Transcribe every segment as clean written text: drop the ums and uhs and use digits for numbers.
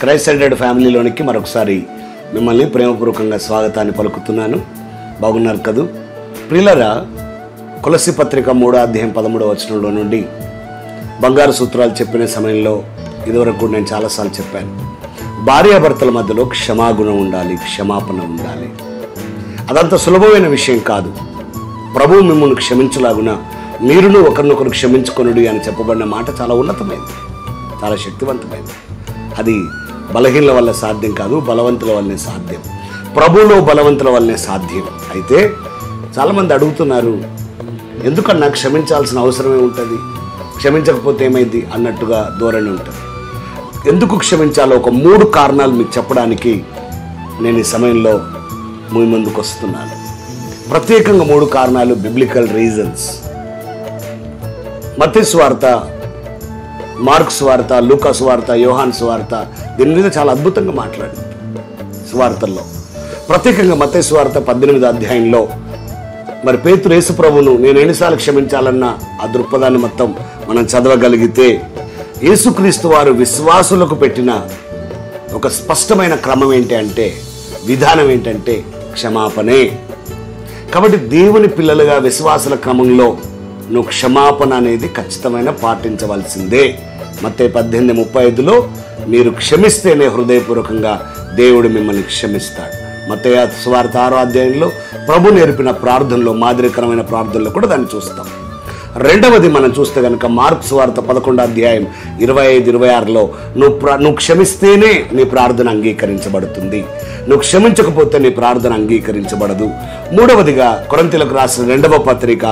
Christ centred ఫ్యామిలీలోనికి మరొకసారి మిమ్మల్ని ప్రేమపూర్వకంగా స్వాగతాన్ని పలుకుతున్నాను. బాగున్నారు కదూ? ప్రియులారా, కొలస్సీ పత్రిక 3:13 నుండి బంగారు సూత్రాలు చెప్పిన సమయంలో ఇదివరకు నేను చాలాసార్లు చెప్పాను. భార్యాభర్తల మధ్యలో క్షమాగుణం ఉండాలి, క్షమాపణ ఉండాలి. అదంత సులభమైన విషయం కాదు. ప్రభువు మిమ్మల్ని క్షమించలాగున మీరును ఒకరినొకరు క్షమించుకొనుడి అని చెప్పబడిన మాట చాలా ఉన్నతమైనది, చాలా శక్తివంతమైనది. అది బలహీనల వల్ల సాధ్యం కాదు, బలవంతుల వల్లనే సాధ్యం. ప్రభువులో బలవంతుల వల్లనే సాధ్యం. అయితే చాలామంది అడుగుతున్నారు, ఎందుకన్నా క్షమించాల్సిన అవసరమే ఉంటుంది, క్షమించకపోతే ఏమైంది అన్నట్టుగా ధోరణి ఉంటుంది. ఎందుకు క్షమించాలో ఒక 3 కారణాలు మీకు చెప్పడానికి నేను ఈ సమయంలో మీ ముందుకు వస్తున్నాను. ప్రత్యేకంగా 3 కారణాలు, బిబ్లికల్ రీజన్స్. మత్తయి సువార్త, మార్కు సువార్త, లూకా సువార్త, యోహాను సువార్త దీని మీద చాలా అద్భుతంగా మాట్లాడింది. సువార్తల్లో ప్రత్యేకంగా మత్తయి సువార్త 18వ అధ్యాయంలో మరి పేతురు యేసు ప్రభువును నేను ఎన్నిసార్లు క్షమించాలన్న ఆ దృక్పథాన్ని మొత్తం మనం చదవగలిగితే యేసుక్రీస్తు వారు విశ్వాసులకు పెట్టిన ఒక స్పష్టమైన క్రమం ఏంటి అంటే, విధానం ఏంటంటే క్షమాపణే. కాబట్టి దేవుని పిల్లలుగా విశ్వాసుల క్రమంలో నువ్వు క్షమాపణ అనేది ఖచ్చితమైన పాటించవలసిందే. మత్తయి 18:35లో మీరు క్షమిస్తేనే హృదయపూర్వకంగా దేవుడు మిమ్మల్ని క్షమిస్తాడు. మత్తయి సువార్త 6వ అధ్యాయంలో ప్రభు నేర్పిన ప్రార్థనలో, మాదిరికరమైన ప్రార్థనలో కూడా దాన్ని చూస్తాం. రెండవది మనం చూస్తే కనుక మార్కు సువార్త 11వ అధ్యాయం 25-26లో నువ్వు క్షమిస్తేనే నీ ప్రార్థన అంగీకరించబడుతుంది, నువ్వు క్షమించకపోతే నీ ప్రార్థన అంగీకరించబడదు. మూడవదిగా కొరింథీయులకు రాసిన 2వ పత్రిక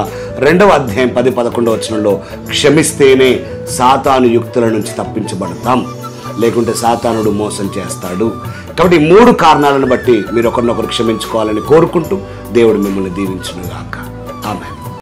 2వ అధ్యాయం 10-11 క్షమిస్తేనే సాతాను యుక్తుల నుంచి తప్పించబడతాం, లేకుంటే సాతానుడు మోసం చేస్తాడు. కాబట్టి 3 కారణాలను బట్టి మీరు ఒకరినొకరు క్షమించుకోవాలని కోరుకుంటూ దేవుడు మిమ్మల్ని దీవించునుగాక. ఆమేన్.